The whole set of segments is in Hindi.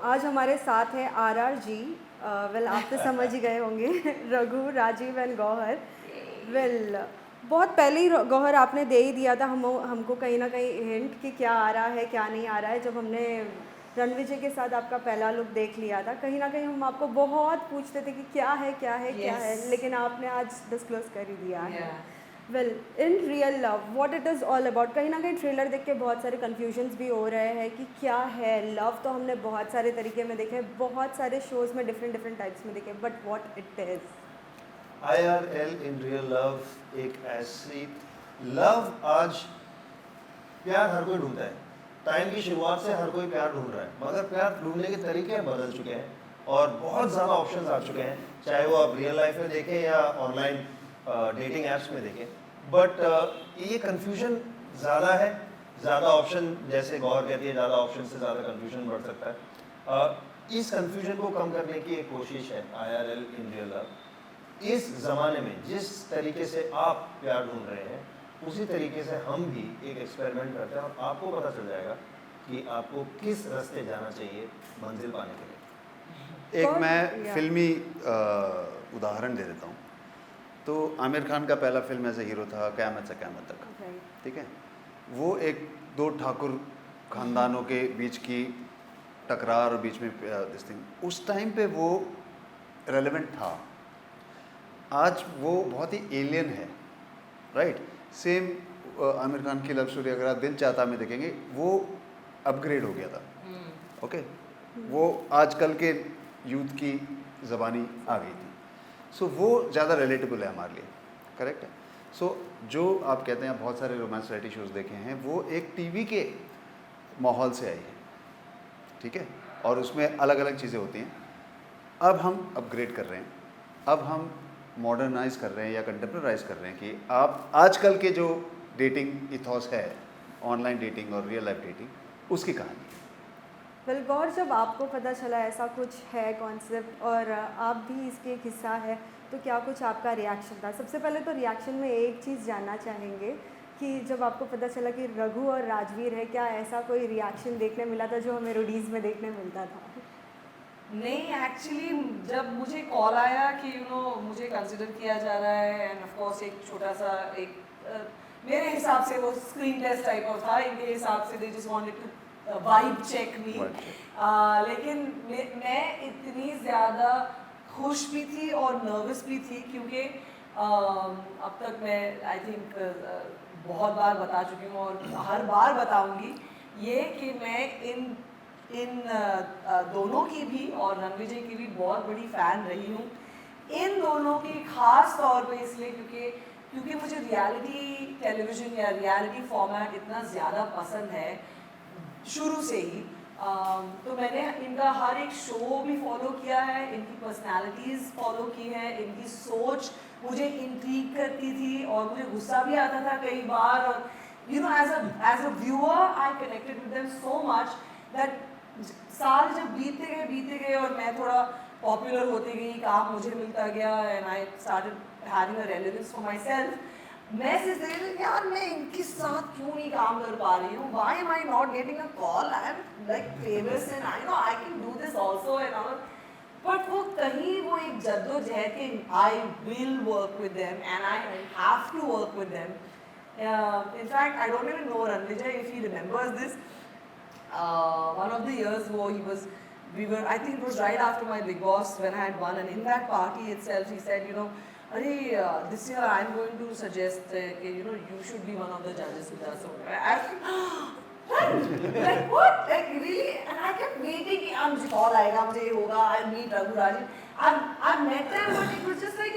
आज हमारे साथ है RR जी। वेल आप तो समझ ही गए होंगे रघु, राजीव एंड गौहर। वेल बहुत पहले ही गौहर आपने दे ही दिया था हमको कहीं ना कहीं हिंट कि क्या आ रहा है क्या नहीं आ रहा है। जब हमने रणविजय के साथ आपका पहला लुक देख लिया था, कहीं ना कहीं हम आपको बहुत पूछते थे कि क्या है क्या है क्या है, Yes. लेकिन आपने आज डिस्क्लोज कर ही दिया है। Yeah. Well in real love what it is all about. कहीं ना कहीं ट्रेलर देख के बहुत सारे कन्फ्यूजन्स भी हो रहे हैं कि क्या है लव। तो हमने बहुत सारे तरीके में देखे, बहुत सारे शोज़ में डिफरेंट टाइप्स में देखे, but what it is. IRL in real love एक ऐसी लव, आज प्यार हर कोई ढूंढता है। टाइम की शुरुआत से हर कोई प्यार ढूंढ रहा है, मगर प्यार ढूंढने के तरीके बदल चुके हैं और बहुत ज़्यादा ऑप्शंस आ चुके हैं, चाहे वो आप रियल लाइफ में देखें या ऑनलाइन डेटिंग ऐप्स में देखें। बट ये कन्फ्यूजन ज़्यादा है, ज़्यादा ऑप्शन, जैसे गौर कहती है, ज़्यादा ऑप्शन से ज़्यादा कन्फ्यूजन बढ़ सकता है। इस कन्फ्यूजन को कम करने की एक कोशिश है IRL इन रियल लव। इस ज़माने में जिस तरीके से आप प्यार ढूंढ रहे हैं, उसी तरीके से हम भी एक एक्सपेरिमेंट करते हैं और आपको पता चल जाएगा कि आपको किस रास्ते जाना चाहिए मंजिल पाने के लिए। एक मैं फिल्मी उदाहरण दे देता हूँ। तो आमिर खान का पहला फिल्म एज ए हीरो था क़यामत से क़यामत तक, ठीक है। वो एक दो ठाकुर खानदानों के बीच की टकरार और बीच में दिस थिंग, उस टाइम पे वो रेलेवेंट था। आज वो बहुत ही एलियन है, राइट। सेम आमिर खान की लव स्टोरी अगर आप दिल चाहता में देखेंगे, वो अपग्रेड हो गया था। ओके, वो आजकल के यूथ की ज़बानी आ गई थी। सो वो ज़्यादा रिलेटेबल है हमारे लिए, करेक्ट है। सो जो आप कहते हैं, बहुत सारे रोमांस रियलिटी शोज़ देखे हैं, वो एक टीवी के माहौल से आई है, ठीक है, और उसमें अलग अलग चीज़ें होती हैं। अब हम अपग्रेड कर रहे हैं, अब हम मॉडर्नाइज कर रहे हैं या कंटेम्प्रेराइज कर रहे हैं कि आप आजकल के जो डेटिंग इथॉस है, ऑनलाइन डेटिंग और रियल लाइफ डेटिंग, उसकी कहानी। वेल गौर, जब आपको पता चला ऐसा कुछ है कॉन्सेप्ट और आप भी इसके एक हिस्सा है, तो क्या कुछ आपका रिएक्शन था? सबसे पहले तो रिएक्शन में एक चीज़ जानना चाहेंगे कि जब आपको पता चला कि रघु और राजवीर है, क्या ऐसा कोई रिएक्शन देखने मिला था जो हमें रोडीज़ में देखने मिलता था? नहीं, एक्चुअली जब मुझे कॉल आया कि मुझे कंसिडर किया जा रहा है, एंड ऑफ कोर्स एक छोटा सा मेरे हिसाब से वो स्क्रीन टेस्ट टाइप ऑफ था, इनके हिसाब से they just wanted to vibe check me. लेकिन मैं इतनी ज़्यादा खुश भी थी और नर्वस भी थी, क्योंकि अब तक मैं आई थिंक बहुत बार बता चुकी हूँ और हर बार बताऊँगी ये कि मैं इन दोनों की भी और रणविजय की भी बहुत बड़ी फ़ैन रही हूँ। इन दोनों की ख़ास तौर पे इसलिए क्योंकि मुझे रियलिटी टेलीविज़न या रियलिटी फॉर्मेट इतना ज़्यादा पसंद है शुरू से ही। तो मैंने इनका हर एक शो भी फॉलो किया है, इनकी पर्सनालिटीज़ फॉलो की है, इनकी सोच मुझे इंट्रीग करती थी और मुझे गुस्सा भी आता था कई बार। और as a viewer I connected with them so much that साल जब बीतते गए और मैं थोड़ा पॉपुलर होती गई, काम मुझे मिलता गया and I started having a relevance for my self, मैं सिर्फ देख रही यार मैं इनके साथ क्यों नहीं काम कर पा रही हूँ, why am I not getting a call, I am like famous and I know I can do this also and all. But वो कहीं वो एक जद्दोजहद के I will work with them and I have to work with them. In fact, I don't even know Ranvijay if he remembers this. One of the years I think it was right after my Big Boss when I had won, and in that party itself he said, this year I'm going to suggest you should be one of the judges with us. So I like what? Like really? And I kept waiting कि मुझे call आएगा, मुझे ये होगा, I'll meet Raghu Rajan. I've met them, but it was just like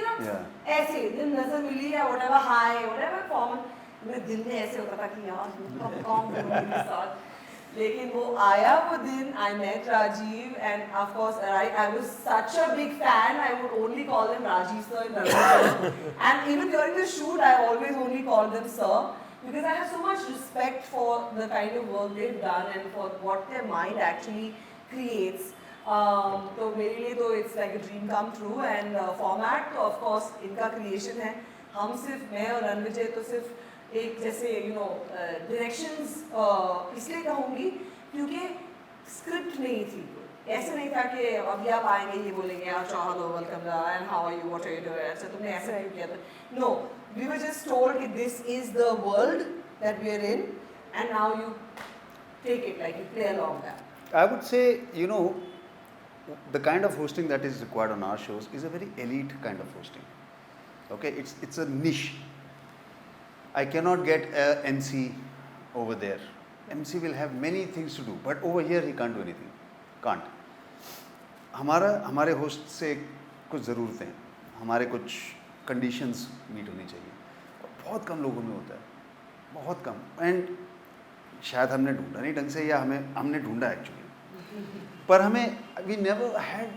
ऐसे दिन नजर मिली या whatever, hi, whatever common. मेरे दिल में ऐसे होता था कि यार कब कौन मेरे साथ। लेकिन वो आया वो दिन, I met Rajiv and of course I was such a big fan, I would only call them Rajiv sir and Rajiv sir. And even during the shoot I always only called them sir, because I have so much respect for the kind of work they've done and for what their mind actually creates. तो मेरे लिए तो it's like a dream come true, and format तो of course इनका creation है। हम सिर्फ मैं और रणविजय तो सिर्फ एक जैसे डायरेक्शंस इसलिए कहूँगी क्योंकि स्क्रिप्ट नहीं थी, ऐसे नहीं था कि अभी आप आएंगे ये बोलेंगे अच्छा hello welcome and how are you what are you doing, ऐसा तुमने ऐसा क्यों किया था? No, we were just told कि this is the world that we are in and now you take it like you play along that. I would say, you know, the kind of hosting that is required on our shows is a very elite kind of hosting. Okay, it's a niche. I cannot get a MC over there. MC will have many things to do, but over here he can't do anything. Can't. हमारे होस्ट से कुछ ज़रूरतें हैं, हमारे कुछ कंडीशंस मीट होनी चाहिए, बहुत कम लोगों में होता है, बहुत कम. एंड शायद हमने ढूंढा नहीं ढंग से, या हमने ढूंढा एक्चुअली, पर हमें we never had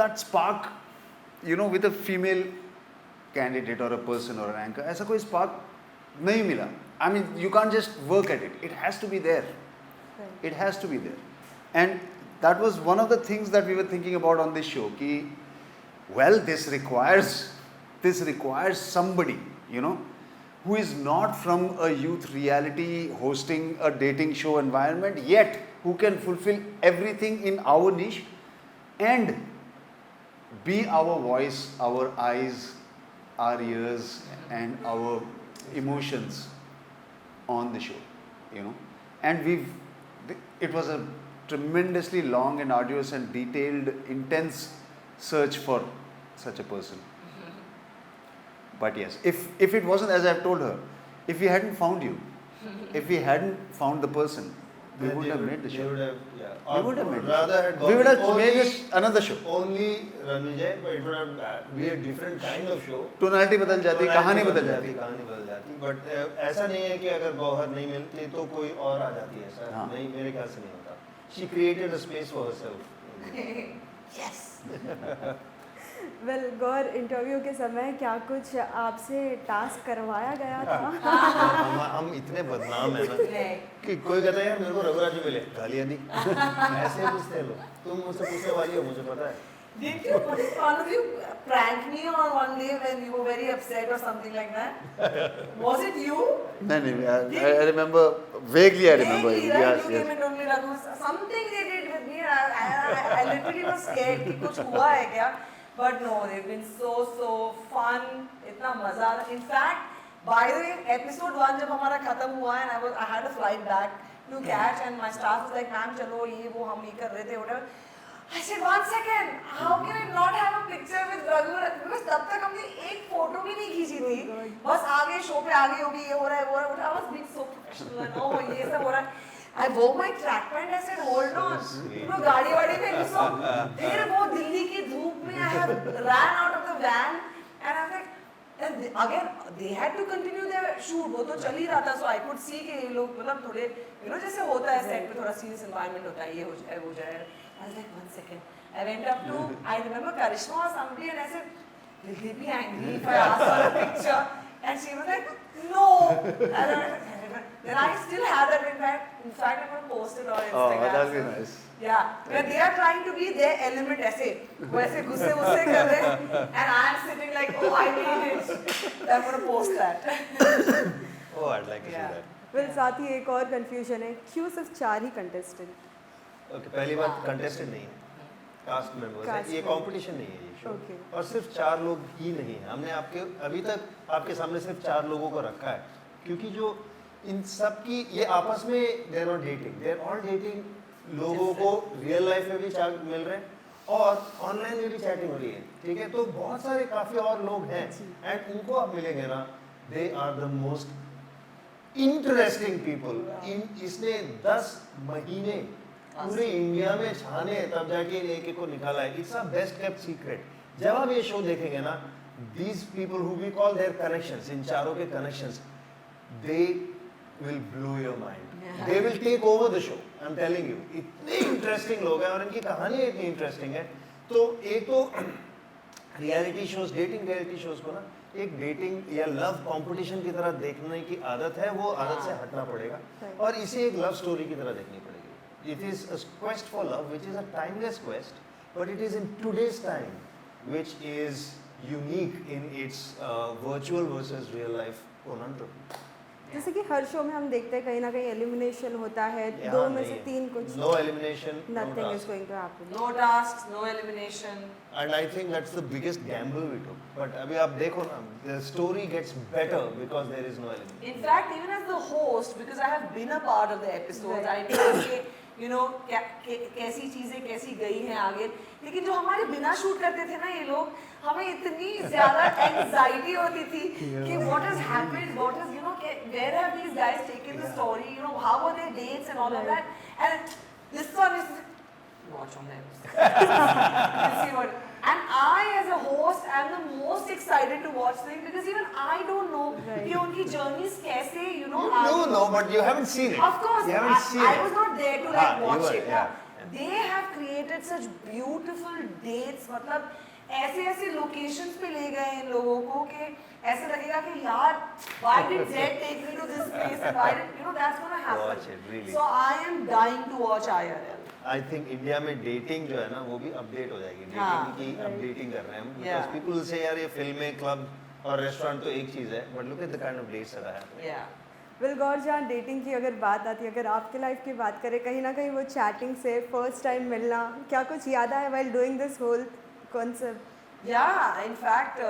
that spark, you know, with a female candidate और अ पर्सन और एन एंकर. ऐसा कोई स्पार्क नहीं मिला. I mean you can't just work at it, it has to be there, it has to be there. And that was one of the things that we were thinking about on this show कि well, this requires somebody, you know, who is not from a youth reality hosting a dating show environment, yet who can fulfill everything in our niche and be our voice, our eyes, our ears and our emotions on the show, you know. And it was a tremendously long and arduous and detailed, intense search for such a person. But yes, if it wasn't, as I've told her, if we hadn't found you, if we hadn't found the person, we wouldn't have made the show. We would have made the show. We would have made this another show. Only Ranvijay, but it would have be a different kind of show. Tonality बदल जाती, कहानी बदल जाती. कहानी बदल जाती. But ऐसा नहीं है कि अगर गौहर नहीं मिलती तो कोई और आ जाती है. ऐसा हाँ. नहीं, मेरे ख्याल से नहीं होता. She created a space for herself. Yes. Well Gaur, interview के समय क्या कुछ आपसे टास्क करवाया गया था? हम इतने बदनाम हैं ना कि कोई कहता है यार मेरे को रघुराज जी मिले, गालियाँ दी. ऐसे पूछते हैं लोग. तुम मुझसे पूछने वाली हो, मुझे पता है. Did you, one of you prank me on one day when you were very upset or something like that? Was it you? नहीं, I remember vaguely. I remember. Vaguely, right? Yes, You came yes. and told me, Raghu, something they did with me. I literally was scared कि कुछ हुआ है क्या? But no, they've been so fun. इतना मजा. In fact, by the way, episode 1 जब हमारा खत्म हुआ and I had a flight back to catch and my staff was like, ma'am चलो ये वो हम ये कर रहे थे whatever. I said 1 second, how can I not have a picture with Raghu? Because तब तक हमने एक फोटो भी नहीं खींची थी. बस आगे शो पे आगे होगी, ये हो रहा है वो हो रहा है. I was being so professional and oh ये सब हो रहा है. I wore my track pant. I said hold on. तो गाड़ी वाड़ी में घुसो. फिर वो दिल्ली की धूप में I have ran out of the van and I was like, and again they had to continue their shoot. वो तो चल ही रहा था, so I could see कि ये लोग मतलब थोड़े you know जैसे होता है set पे थोड़ा serious environment होता है, ये हो जाए वो जाए. I was like 1 second. I went up to, I remember Karishma or somebody and I said, will he be angry if I ask for a picture? And she was like, no. Then I still have that in fact. In fact, I'm going to post it on Instagram. Oh, that'll be nice. Yeah, when they are trying to be their element ऐसे, वो ऐसे गुस्से वुस्से कर रहे हैं, and I am sitting like, oh, I need it. I'm going to post that. Oh, I'd like to see that. Well साथ ही एक और कंफ्यूजन है, क्यों सिर्फ 4 ही कंटेस्टेंट? ओके, पहली बात कंटेस्टेंट नहीं है, कास्ट मेंबर्स है. ये कंपटीशन नहीं है ये शो. Okay. और सिर्फ 4 लोग ही नहीं है. हमने आपके अभी तक आपके सामने सिर्फ 4 लोगों को रखा है क्योंकि जो इन सब की ये आपस में they are not dating, they are all dating. लोगों को रियल लाइफ में भी चैट मिल रहे हैं और ऑनलाइन में भी चैटिंग हो रही है. ठीक है, तो बहुत सारे काफ़ी और लोग हैं एंड उनको आप मिलेंगे ना, they are the most interesting people. इसने 10 महीने पूरे इंडिया में छाने तब जाके एक को निकाला है. It's a best kept secret. जब आप ये शो देखेंगे ना, these people who we call their connections, इन चारों के connections, they will blow your mind. They will take over the show. I am telling you, इतने इंटरेस्टिंग लोग हैं और इनकी कहानी इतनी इंटरेस्टिंग है. तो एक तो reality shows, dating reality shows को ना एक डेटिंग या लव कंपटीशन की तरह देखने की आदत है, वो आदत से हटना पड़ेगा और इसे एक लव स्टोरी की तरह देखनी पड़ेगी. It is a quest for love, which is a timeless quest, but it is in today's time, which is unique in its virtual versus real life conundrum. जैसे कि हर शो में हम देखते हैं कहीं ना कहीं एलिमिनेशन होता है, यहाँ दो में नहीं से है। तीन कुछ, No elimination, no nothing is task. Going to happen. No tasks, no elimination. And I think that's the biggest gamble we took. But अभी आप देखो ना, the story gets better because there is no elimination. In fact, even as the host, because I have been a part of the episodes, I know कि you know कैसी चीजें कैसी गई हैं आगे. लेकिन जो हमारे बिना शूट करते थे ना ये लोग, हमें इतनी ज्यादा एंजाइटी होती थी कि what has happened, what is where have these guys taken the story, how were their dates and all of that, and this one is watch on them. You see what? And I, as a host, am the most excited to watch them because even I don't know कि उनकी journeys कैसे You do know, but you haven't seen it. Of course, You haven't seen I it. was not there to हाँ, you watch were, it. yeah, They have created such beautiful dates. मतलब ऐसे locations पे ले गए इन लोगों को कि ऐसा लगेगा कि यार why did Zed take me to this place and why did that's gonna happen. Watch it, really. So I am dying to watch IRL. I think India में डेटिंग जो है ना वो भी अपडेट हो जाएगी. हाँ. डेटिंग की अपडेटिंग कर रहे हैं हम. Yeah. Because people say यार ये फिल्में, क्लब और रेस्टोरेंट तो एक चीज़ है. But look at the kind of dates that are happening. Yeah. Vil Gaur, जहाँ डेटिंग की अगर बात आती है, अगर आपके लाइफ की बात करें, कहीं ना कहीं वो चैटिंग से फर्स्ट टाइम मिलना, क्या कुछ याद आया while doing this whole concept? Yeah, in fact,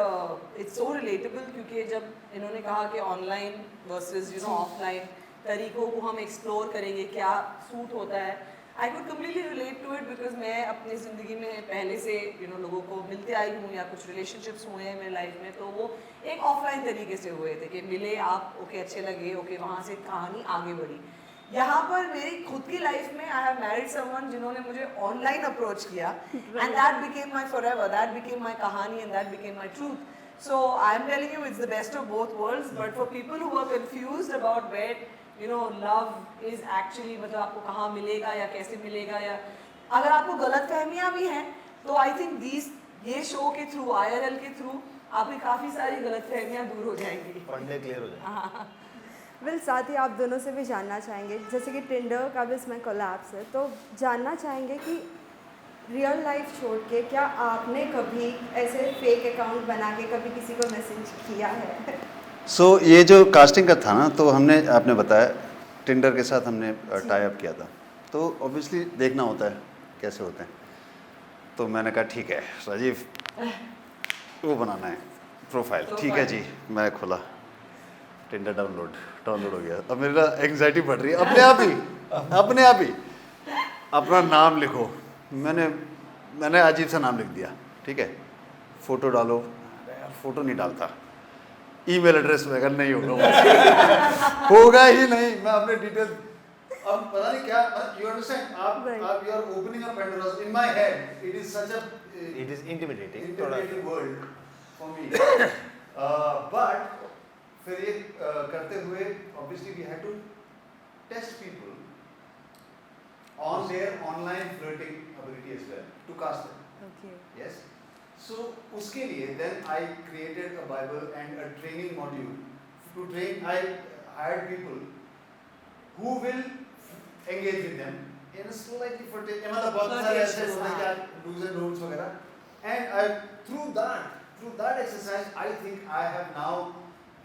it's so relatable क्योंकि जब इन्होंने कहा कि ऑनलाइन versus ऑफलाइन तरीकों को हम एक्सप्लोर करेंगे, क्या सूट होता है, I could completely relate to it because मैं अपनी ज़िंदगी में पहले से लोगों को मिलते आई हूँ या कुछ relationships हुए हैं मेरे लाइफ में, तो वो एक ऑफलाइन तरीके से हुए थे कि मिले आप, ओके अच्छे लगे, ओके वहाँ से कहानी आगे बढ़ी. यहाँ पर मेरी खुद की लाइफ में आई हैव मैरिड समवन जिन्होंने मुझे ऑनलाइन अप्रोच किया and that became my forever, that became my कहानी and that became my truth. So I am telling you it's the best of both worlds, but for people who are confused about where love is actually, मतलब आपको कहाँ मिलेगा या कैसे मिलेगा, या अगर आपको गलत फहमियाँ भी हैं तो आई थिंक ये शो के थ्रू, IRL के थ्रू आपकी काफ़ी सारी गलत फहमियाँ दूर हो जाएंगी. फंडे क्लियर हो जाएंगे. विल, साथ ही आप दोनों से भी जानना चाहेंगे, जैसे कि टिंडर का भी इसमें कोलैप्स है, तो जानना चाहेंगे कि रियल लाइफ छोड़ के क्या आपने कभी ऐसे फेक अकाउंट बना के कभी किसी को मैसेज किया है? सो ये जो कास्टिंग का था ना, तो हमने, आपने बताया टिंडर के साथ हमने टाई अप किया था, तो ऑब्वियसली देखना होता है कैसे होते हैं. तो मैंने कहा ठीक है राजीव, वो बनाना है प्रोफाइल. ठीक है जी, मैं खोला टिंडर, डाउनलोड हो गया. अब मेरा एंग्जाइटी बढ़ रही है अपने आप ही. अपना नाम लिखो, मैंने अजीब सा नाम लिख दिया. ठीक है, फ़ोटो डालो, फ़ोटो नहीं डालता. ईमेल एड्रेस में अगर नहीं होगा होगा ही नहीं. मैं अपने डिटेल, अब पता नहीं क्या, यू अंडरस्टैंड, आप you are opening a Pandora's in my head. It is such a It is intimidating. World for me. But फिर ये करते हुए obviously we had to test people on their online flirting ability as well to cast them. Okay. Yes. So उसके लिए then I created a Bible and a training module to train. I hired people who will engage with them in a slightly flirtatious, मतलब बहुत सारे ऐसे होते हैं क्या do's and don'ts वगैरह. And I through that exercise I think I have now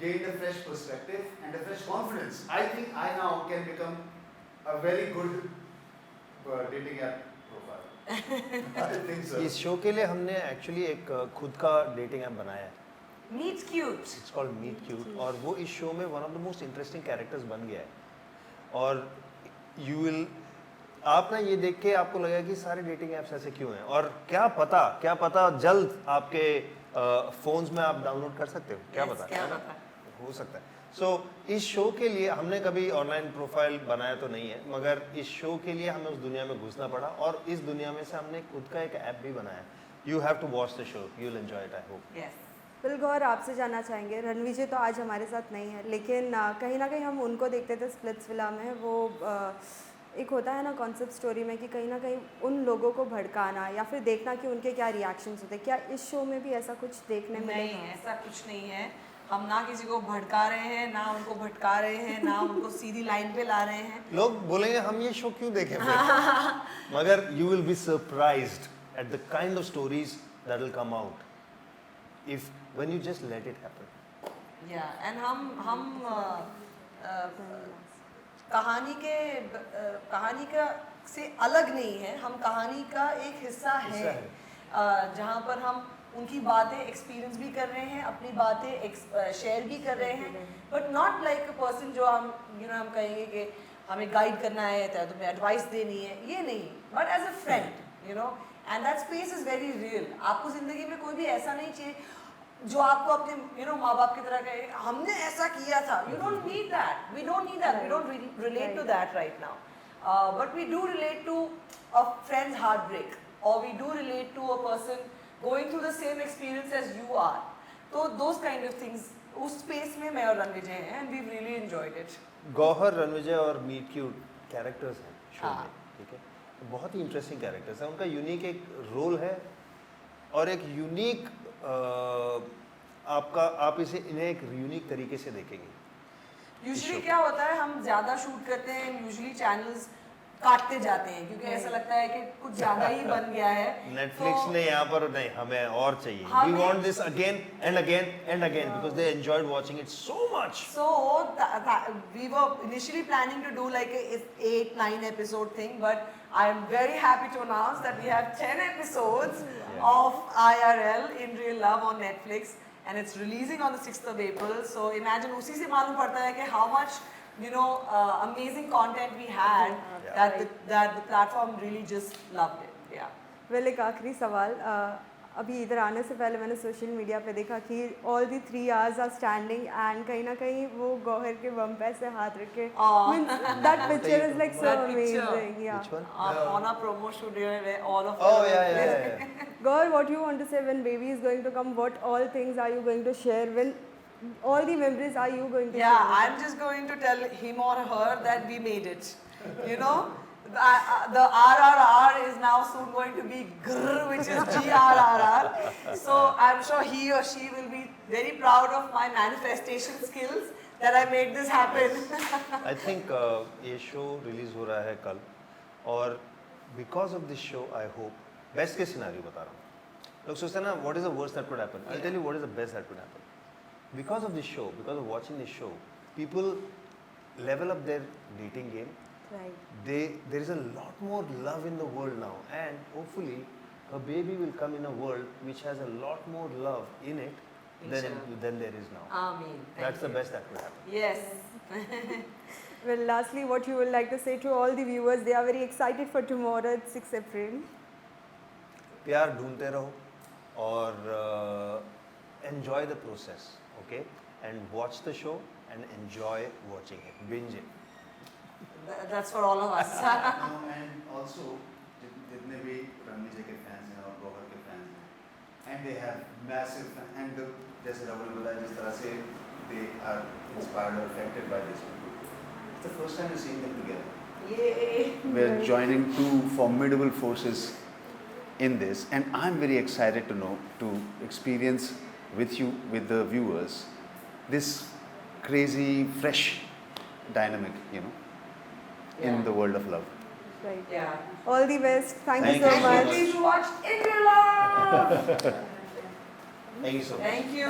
gained a fresh perspective and a fresh confidence. I think I now can become a very good dating app profile. I think so. इस शो के लिए हमने एक्चुअली एक खुद का डेटिंग ऐप बनाया है. Meet cute. It's called meet cute, और वो इस शो में one of the most interesting characters बन गया है. और यू विल, आप ना ये देख के आपको लगेगा कि सारे डेटिंग ऐप्स ऐसे क्यों हैं, और क्या पता जल्द आपके फोन्स में आप डाउनलोड कर सकते हो. क्या Yes, पता, क्या है ना? पता. हो सकता है. सो इस शो के लिए हमने कभी ऑनलाइन प्रोफाइल बनाया तो नहीं है, मगर इस शो के लिए हमें उस दुनिया में घुसना पड़ा, और इस दुनिया में से हमने खुद का एक ऐप भी बनाया. You have to watch the show, you will enjoy it, I hope. Yes. Vil Gaur, आपसे जानना चाहेंगे, रणवीर जी तो आज हमारे साथ नहीं है, लेकिन कहीं ना कहीं हम उनको देखते थे स्प्लिट्सविला में. वो एक होता है ना कॉन्सेप्ट स्टोरी में कि कहीं ना कहीं उन लोगों को भड़काना या फिर देखना कि उनके क्या रिएक्शंस होते हैं. क्या इस शो में भी ऐसा कुछ देखने नहीं, मिलेगा? ऐसा कुछ नहीं है. हम ना किसी को भड़का रहे हैं, ना उनको भटका रहे हैं, ना उनको सीधी लाइन पे ला रहे हैं. लोग बोलेंगे हम ये शो क्यों देखें फिर? मगर you will be surprised at the kind of stories that will come out if when you just let it happen. Yeah, and हम कहानी का से अलग नहीं है, हम कहानी का एक हिस्सा है, जहाँ पर हम उनकी बातें एक्सपीरियंस भी कर रहे हैं, अपनी बातें शेयर भी कर रहे हैं, but not like a person जो हम हम कहेंगे कि हमें गाइड करना है, तो तुम्हें एडवाइस देनी है, ये नहीं, but as a friend and that space is very real. आपको ज़िंदगी में कोई भी ऐसा नहीं चाहिए जो आपको अपने माँ बाप की तरह कहे हमने ऐसा किया था। You don't need that, we don't relate to that right now, but we do relate to a friend's heart break, और we do relate to a person going through the same experience as you are. So those kind of things, उस space में मैं और रणविजय हैं, and we've really enjoyed it. Gauhar, Ranvijay और मीट क्यूट कैरेक्टर्स हैं शो हाँ. में, ठीक है, बहुत ही इंटरेस्टिंग कैरेक्टर्स हैं, उनका यूनिक एक रोल है और एक यूनिक आप इन्हें एक यूनिक तरीके से देखेंगे। Usually क्या होता है, हम ज़्यादा शूट करते हैं, usually channels काटते जाते हैं क्योंकि ऐसा लगता है कि कुछ ज़्यादा ही बन गया है। नेटफ्लिक्स ने यहाँ पर नहीं, हमें और चाहिए, we want this again and again and again because they enjoyed watching it so much. So we were initially planning to do like a 8-9 episode thing, but I am very happy to announce that we have 10 episodes of IRL in Real Love on Netflix, and it's releasing on the 6th of April. So imagine, उसी से मालूम पड़ता है कि how much amazing content we had, that the platform really just loved it. Yeah. Well एक आखिरी सवाल, अभी इधर आने से पहले मैंने सोशल मीडिया पे देखा कि all the 3 hours are standing and कहीं ना कहीं वो गौहर के बम पे से हाथ रख के, that picture is like so That picture. Amazing. या Which one? On our promo shoot, where all of Oh us yeah, were yeah, there. yeah. Gaur, what you want to say when baby is going to come? What all things are you going to share? When all the memories are you going to Yeah, share? I'm just going to tell him or her that we made it. The RRR is now soon going to be GRR, which is GRRR. So I'm sure he or she will be very proud of my manifestation skills that I made this happen. I think ये शो रिलीज हो रहा है कल, और because of this show I hope, best के सिनारियो बता रहा हूँ, लोग सोचते हैं ना what is the worst that could happen, I tell you what is the best that could happen. Because of this show, because of watching this show, people level up their dating game. Right. There is a lot more love in the world now, and hopefully a baby will come in a world which has a lot more love in it than there is now. Amen. That's the best that could happen. Yes. Well, lastly, what you would like to say to all the viewers? They are very excited for tomorrow, 6 April. प्यार ढूंढते रहो और enjoy the process, okay? And watch the show and enjoy watching it, binge it. That's for all of us. And also जितने भी रणविजय के फैंस हैं और गौहर के फैंस हैं, and they have massive and जैसे राहुल ने बताया जिस तरह से they are inspired or affected by this movie. It's the first time we're seeing them together. Yay. We're joining two formidable forces in this, and I'm very excited to experience with you, with the viewers, this crazy, fresh dynamic, in the world of love. Right. Yeah. All the best. Thank you Thank so you. much. Please watch In Real Love. Thank you so much. Thank you.